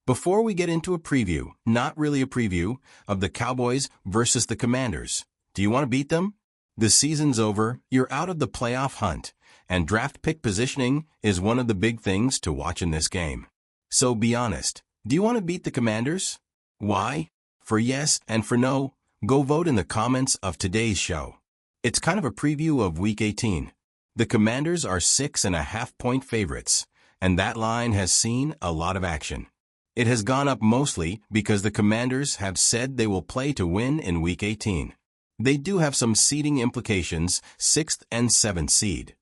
Before we get into a preview, not really a preview, of the Cowboys versus the Commanders, do you want to beat them? The season's over, you're out of the playoff hunt, and draft pick positioning is one of the big things to watch in this game. So be honest, do you want to beat the Commanders? Why? For yes and for no, go vote in the comments of today's show. It's kind of a preview of Week 18. The Commanders are 6.5-point favorites, and that line has seen a lot of action. It has gone up mostly because the Commanders have said they will play to win in Week 18. They do have some seeding implications, 6th and 7th seed,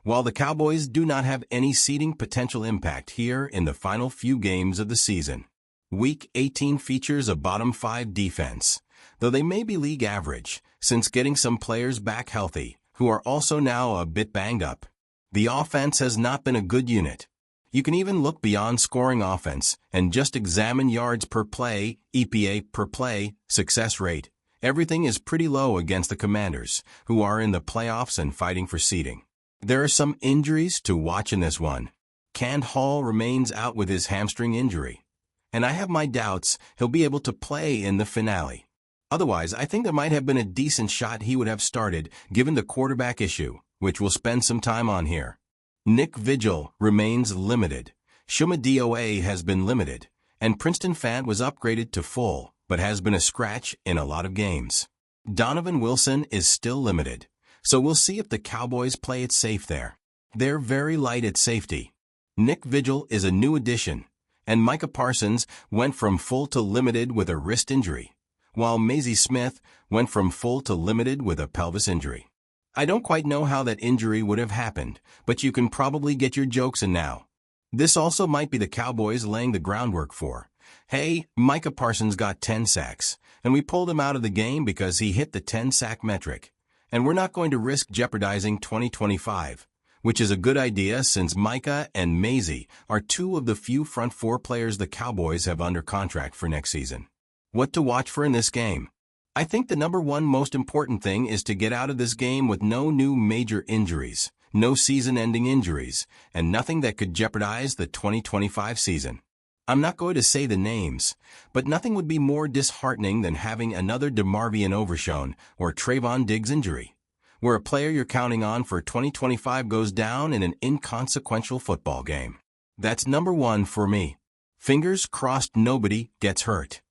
while the Cowboys do not have any seeding potential impact here in the final few games of the season. Week 18 features a bottom 5 defense, though they may be league average, since getting some players back healthy, who are also now a bit banged up. The offense has not been a good unit. You can even look beyond scoring offense and just examine yards per play, EPA per play, success rate. Everything is pretty low against the Commanders, who are in the playoffs and fighting for seeding. There are some injuries to watch in this one. Cand Hall remains out with his hamstring injury, and I have my doubts he'll be able to play in the finale. Otherwise, I think there might have been a decent shot he would have started given the quarterback issue, which we'll spend some time on here. Nick Vigil remains limited. Shuma DOA has been limited, and Princeton Fant was upgraded to full, but has been a scratch in a lot of games. Donovan Wilson is still limited, so we'll see if the Cowboys play it safe there. They're very light at safety. Nick Vigil is a new addition, and Micah Parsons went from full to limited with a wrist injury, while Maisie Smith went from full to limited with a pelvis injury. I don't quite know how that injury would have happened, but you can probably get your jokes in now. This also might be the Cowboys laying the groundwork for, hey, Micah Parsons got 10 sacks, and we pulled him out of the game because he hit the 10-sack metric, and we're not going to risk jeopardizing 2025, which is a good idea since Micah and Maisie are two of the few front four players the Cowboys have under contract for next season. What to watch for in this game? I think the number one most important thing is to get out of this game with no new major injuries, no season-ending injuries, and nothing that could jeopardize the 2025 season. I'm not going to say the names, but nothing would be more disheartening than having another DeMarvion Overshown or Trayvon Diggs injury, where a player you're counting on for 2025 goes down in an inconsequential football game. That's number one for me. Fingers crossed nobody gets hurt.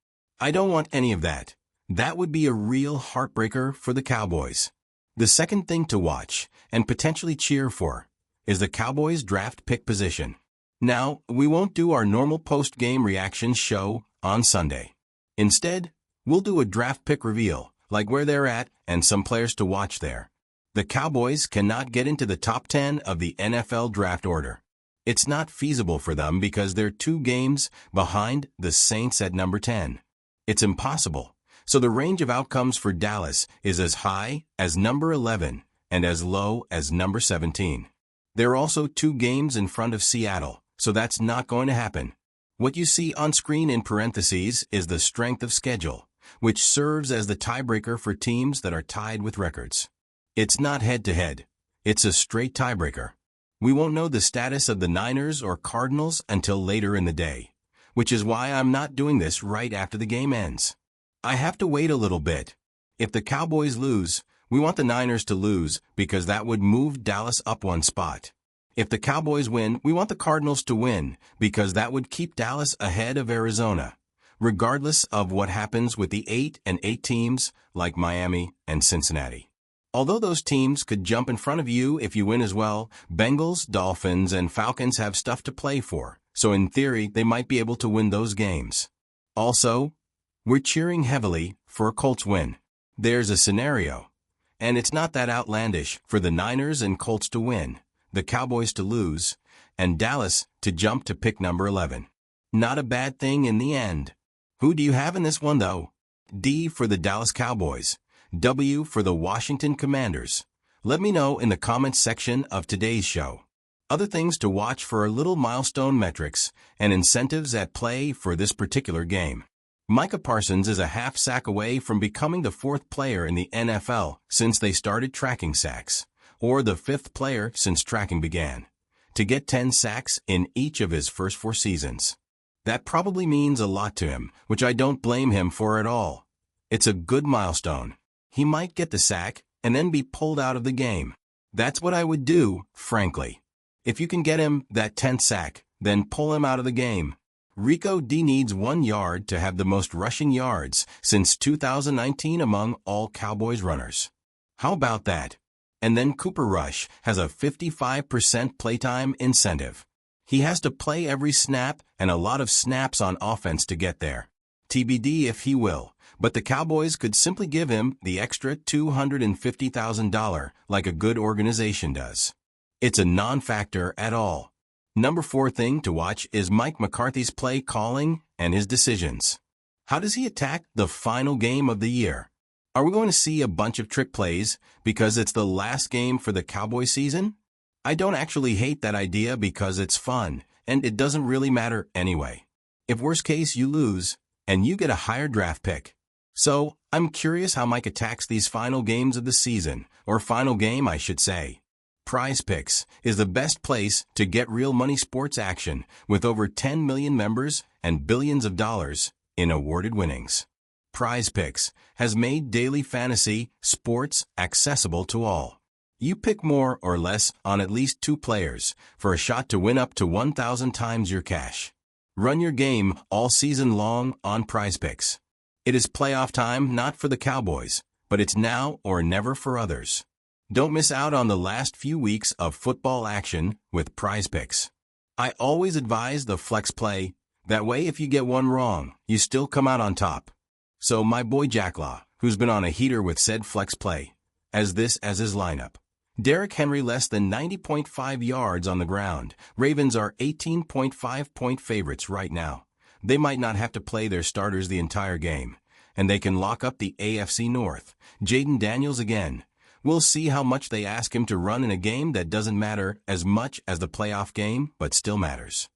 I don't want any of that. That would be a real heartbreaker for the Cowboys. The second thing to watch, and potentially cheer for, is the Cowboys' draft pick position. Now, we won't do our normal post-game reaction show on Sunday. Instead, we'll do a draft pick reveal, like where they're at and some players to watch there. The Cowboys cannot get into the top 10 of the NFL draft order. It's not feasible for them because they're 2 games behind the Saints at number 10. It's impossible. So the range of outcomes for Dallas is as high as number 11 and as low as number 17. They're also 2 games in front of Seattle, so that's not going to happen. What you see on screen in parentheses is the strength of schedule, which serves as the tiebreaker for teams that are tied with records. It's not head-to-head. It's a straight tiebreaker. We won't know the status of the Niners or Cardinals until later in the day, which is why I'm not doing this right after the game ends. I have to wait a little bit. If the Cowboys lose, we want the Niners to lose because that would move Dallas up 1 spot. If the Cowboys win, we want the Cardinals to win because that would keep Dallas ahead of Arizona, regardless of what happens with the 8-8 teams like Miami and Cincinnati. Although those teams could jump in front of you if you win as well, Bengals, Dolphins, and Falcons have stuff to play for, so in theory they might be able to win those games. Also, we're cheering heavily for a Colts win. There's a scenario, and it's not that outlandish, for the Niners and Colts to win, the Cowboys to lose, and Dallas to jump to pick number 11. Not a bad thing in the end. Who do you have in this one, though? D for the Dallas Cowboys. W for the Washington Commanders. Let me know in the comments section of today's show. Other things to watch for are little milestone metrics and incentives at play for this particular game. Micah Parsons is a half sack away from becoming the 4th player in the NFL since they started tracking sacks, or the 5th player since tracking began, to get 10 sacks in each of his first 4 seasons. That probably means a lot to him, which I don't blame him for at all. It's a good milestone. He might get the sack and then be pulled out of the game. That's what I would do, frankly. If you can get him that 10th sack, then pull him out of the game. Rico D needs 1 yard to have the most rushing yards since 2019 among all Cowboys runners. How about that? And then Cooper Rush has a 55% playtime incentive. He has to play every snap and a lot of snaps on offense to get there. TBD if he will, but the Cowboys could simply give him the extra $250,000 like a good organization does. It's a non-factor at all. Number 4 thing to watch is Mike McCarthy's play calling and his decisions. How does he attack the final game of the year? Are we going to see a bunch of trick plays because it's the last game for the Cowboy season? I don't actually hate that idea because it's fun, and it doesn't really matter anyway. If worst case you lose, and you get a higher draft pick. So, I'm curious how Mike attacks these final games of the season, or final game I should say. Prize Picks is the best place to get real money sports action with over 10 million members and billions of dollars in awarded winnings. Prize Picks has made daily fantasy sports accessible to all. You pick more or less on at least 2 players for a shot to win up to 1,000 times your cash. Run your game all season long on Prize Picks. It is playoff time not for the Cowboys, but it's now or never for others. Don't miss out on the last few weeks of football action with Prize Picks. I always advise the flex play. That way if you get one wrong, you still come out on top. So my boy Jacklaw, who's been on a heater with said flex play, as his lineup. Derrick Henry less than 90.5 yards on the ground. Ravens are 18.5-point favorites right now. They might not have to play their starters the entire game, and they can lock up the AFC North. Jaden Daniels again. We'll see how much they ask him to run in a game that doesn't matter as much as the playoff game, but still matters.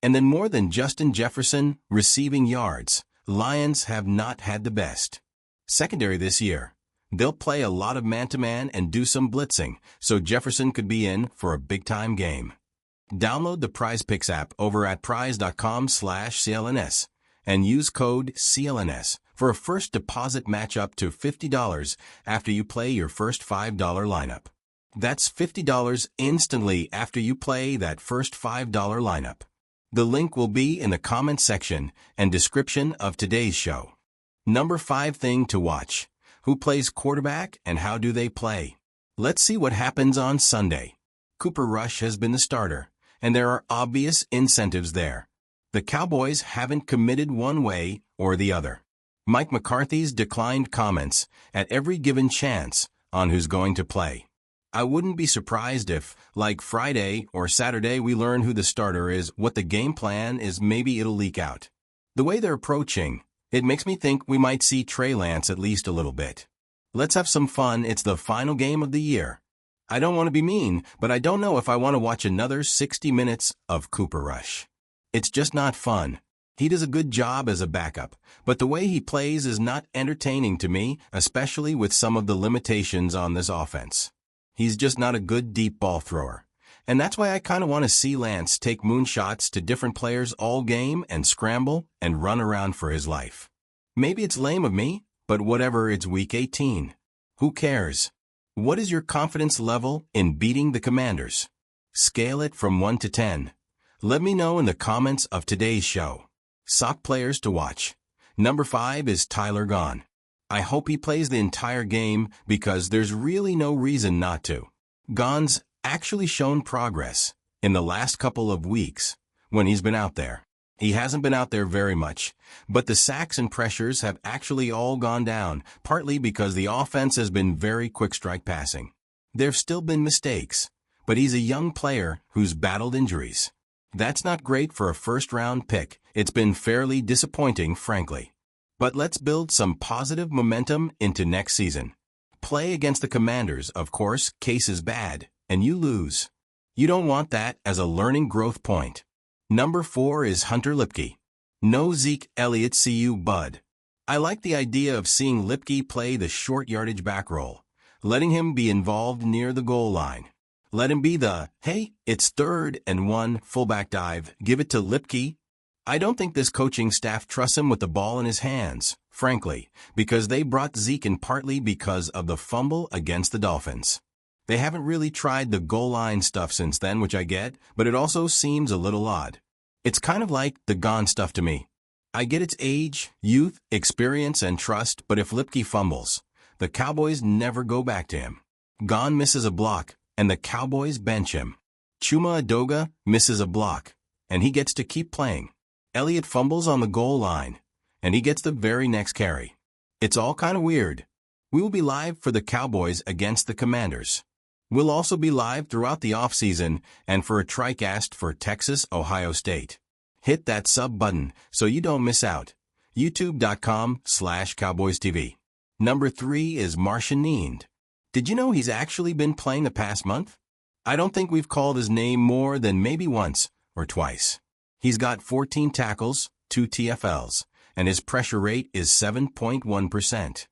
And then more than Justin Jefferson receiving yards, Lions have not had the best secondary this year. They'll play a lot of man-to-man and do some blitzing, so Jefferson could be in for a big-time game. Download the Prize Picks app over at prize.com/CLNS and use code CLNS for a first deposit match up to $50 after you play your first $5 lineup. That's $50 instantly after you play that first $5 lineup. The link will be in the comments section and description of today's show. Number 5 thing to watch. Who plays quarterback and how do they play? Let's see what happens on Sunday. Cooper Rush has been the starter, and there are obvious incentives there. The Cowboys haven't committed one way or the other. Mike McCarthy's declined comments at every given chance on who's going to play. I wouldn't be surprised if, like Friday or Saturday, we learn who the starter is, what the game plan is, maybe it'll leak out. The way they're approaching, it makes me think we might see Trey Lance at least a little bit. Let's have some fun. It's the final game of the year. I don't want to be mean, but I don't know if I want to watch another 60 minutes of Cooper Rush. It's just not fun. He does a good job as a backup, but the way he plays is not entertaining to me, especially with some of the limitations on this offense. He's just not a good deep ball thrower. And that's why I kind of want to see Lance take moonshots to different players all game and scramble and run around for his life. Maybe it's lame of me, but whatever, it's week 18. Who cares? What is your confidence level in beating the Commanders? Scale it from 1 to 10. Let me know in the comments of today's show. Sock players to watch. Number 5 is Tyler Gahn. I hope he plays the entire game because there's really no reason not to. Gahn's actually shown progress in the last couple of weeks when he's been out there. He hasn't been out there very much, but the sacks and pressures have actually all gone down, partly because the offense has been very quick strike passing. There've still been mistakes, but he's a young player who's battled injuries. That's not great for a first-round pick. It's been fairly disappointing, frankly. But let's build some positive momentum into next season. Play against the Commanders, of course, case is bad, and you lose. You don't want that as a learning growth point. Number 4 is Hunter Lipke. No Zeke Elliott, see you, bud. I like the idea of seeing Lipke play the short yardage back role, letting him be involved near the goal line. Let him be the, hey, it's 3rd and 1 fullback dive, give it to Lipke. I don't think this coaching staff trusts him with the ball in his hands, frankly, because they brought Zeke in partly because of the fumble against the Dolphins. They haven't really tried the goal line stuff since then, which I get, but it also seems a little odd. It's kind of like the Gone stuff to me. I get its age, youth, experience, and trust, but if Lipke fumbles, the Cowboys never go back to him. Gone misses a block, and the Cowboys bench him. Chuma Edoga misses a block, and he gets to keep playing. Elliott fumbles on the goal line, and he gets the very next carry. It's all kind of weird. We will be live for the Cowboys against the Commanders. We'll also be live throughout the offseason and for a TriCast for Texas, Ohio State. Hit that sub button so you don't miss out. YouTube.com/CowboysTV. Number 3 is Martian Need. Did you know he's actually been playing the past month? I don't think we've called his name more than maybe once or twice. He's got 14 tackles, 2 TFLs, and his pressure rate is 7.1%.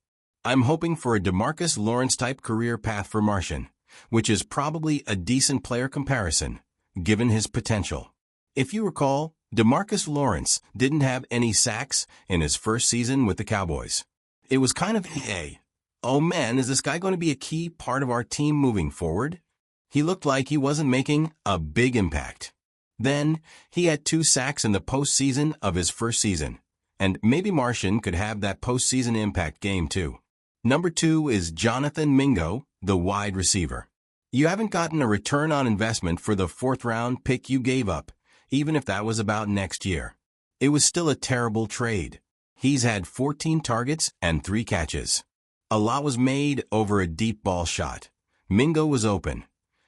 I'm hoping for a DeMarcus Lawrence-type career path for Martian, which is probably a decent player comparison, given his potential. If you recall, DeMarcus Lawrence didn't have any sacks in his first season with the Cowboys. It was kind of, oh man, is this guy going to be a key part of our team moving forward? He looked like he wasn't making a big impact. Then, he had 2 sacks in the postseason of his first season, and maybe Martian could have that postseason impact game too. Number 2 is Jonathan Mingo, the wide receiver. You haven't gotten a return on investment for the 4th-round pick you gave up, even if that was about next year. It was still a terrible trade. He's had 14 targets and 3 catches. A lot was made over a deep ball shot. Mingo was open,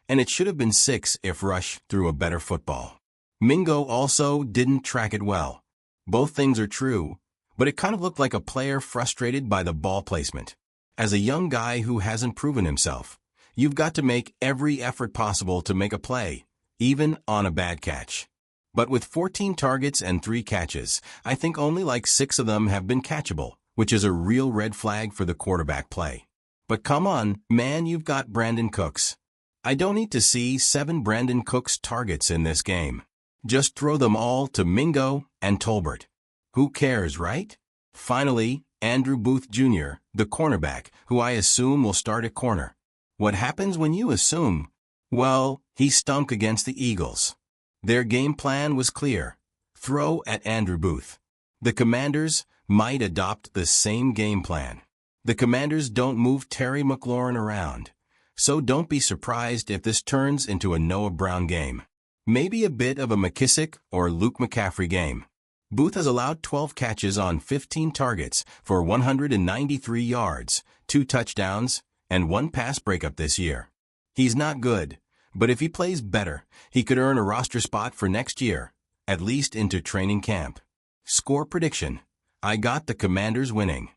and it should have been 6 if Rush threw a better football. Mingo also didn't track it well. Both things are true, but it kind of looked like a player frustrated by the ball placement. As a young guy who hasn't proven himself, you've got to make every effort possible to make a play, even on a bad catch. But with 14 targets and 3 catches, I think only like 6 of them have been catchable, which is a real red flag for the quarterback play. But come on, man, you've got Brandon Cooks. I don't need to see 7 Brandon Cooks targets in this game. Just throw them all to Mingo and Tolbert. Who cares, right? Finally, Andrew Booth Jr., the cornerback, who I assume will start at corner. What happens when you assume? Well, he stunk against the Eagles. Their game plan was clear. Throw at Andrew Booth. The Commanders might adopt the same game plan. The Commanders don't move Terry McLaurin around, so don't be surprised if this turns into a Noah Brown game. Maybe a bit of a McKissick or Luke McCaffrey game. Booth has allowed 12 catches on 15 targets for 193 yards, 2 touchdowns, and 1 pass breakup this year. He's not good, but if he plays better, he could earn a roster spot for next year, at least into training camp. Score prediction. I got the Commanders winning.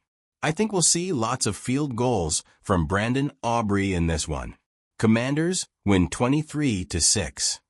I think we'll see lots of field goals from Brandon Aubrey in this one. Commanders win 23-6.